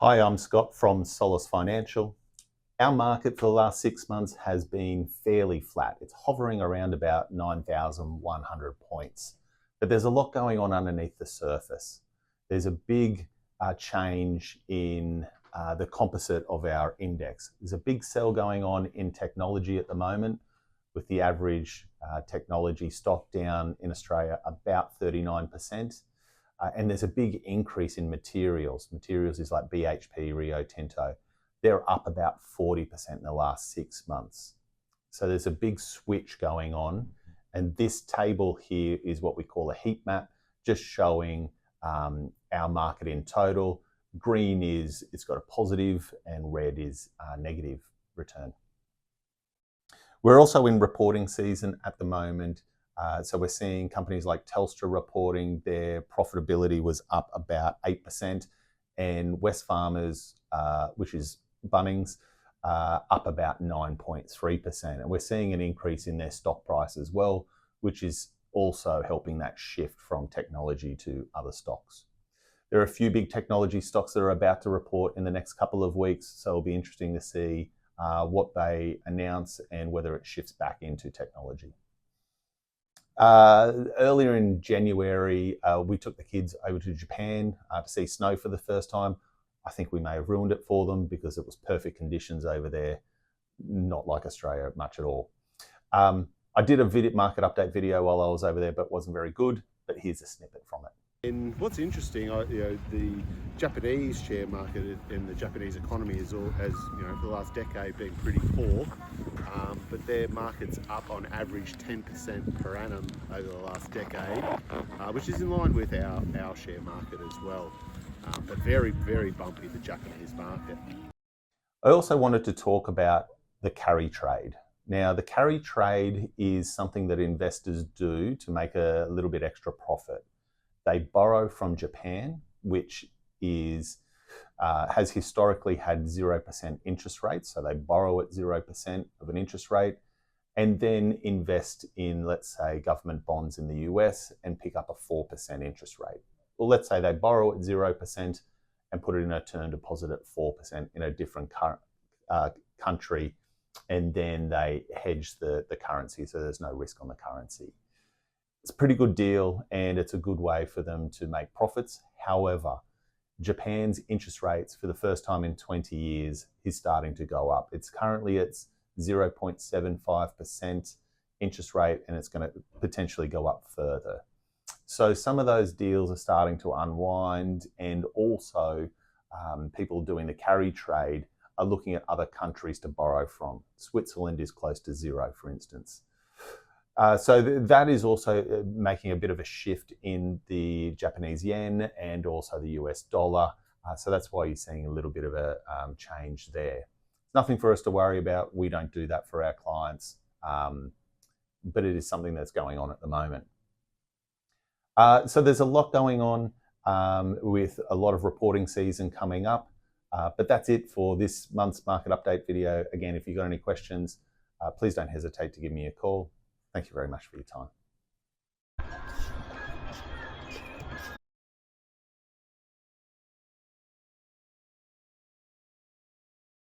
Hi, I'm Scott from Solace Financial. Our market for the last 6 months has been fairly flat. It's hovering around about 9,100 points. But there's a lot going on underneath the surface. There's a big change in the composite of our index. There's a big sell going on in technology at the moment, with the average technology stock down in Australia about 39%. And there's a big increase in materials. Materials is like BHP, Rio Tinto. They're up about 40% in the last 6 months. So there's a big switch going on. And this table here is what we call a heat map, just showing our market in total. Green is it's got a positive and red is a negative return. We're also in reporting season at the moment. So we're seeing companies like Telstra reporting their profitability was up about 8%, and Wesfarmers, which is Bunnings, up about 9.3%. And we're seeing an increase in their stock price as well, which is also helping that shift from technology to other stocks. There are a few big technology stocks that are about to report in the next couple of weeks, so it'll be interesting to see what they announce and whether it shifts back into technology. Earlier in January, we took the kids over to Japan to see snow for the first time. I think we may have ruined it for them because it was perfect conditions over there, not like Australia much at all. I did a market update video while I was over there, but it wasn't very good. But here's a snippet from it. And what's interesting, the Japanese share market and the Japanese economy has, for the last decade been pretty poor, but their market's up on average 10% per annum over the last decade, which is in line with our share market as well. But very, very bumpy, the Japanese market. I also wanted to talk about the carry trade. Now, the carry trade is something that investors do to make a little bit extra profit. They borrow from Japan, which has historically had 0% interest rates. So they borrow at 0% of an interest rate and then invest in, let's say, government bonds in the US and pick up a 4% interest rate. Well, let's say they borrow at 0% and put it in a term deposit at 4% in a different country, and then they hedge the currency so there's no risk on the currency. It's a pretty good deal and it's a good way for them to make profits. However, Japan's interest rates for the first time in 20 years is starting to go up. It's currently at 0.75% interest rate and it's going to potentially go up further. So some of those deals are starting to unwind, and also people doing the carry trade are looking at other countries to borrow from. Switzerland is close to zero, for instance. So that is also making a bit of a shift in the Japanese yen and also the US dollar. So that's why you're seeing a little bit of a change there. Nothing for us to worry about. We don't do that for our clients, but it is something that's going on at the moment. So there's a lot going on with a lot of reporting season coming up. But that's it for this month's market update video. Again, if you've got any questions, please don't hesitate to give me a call. Thank you very much for your time.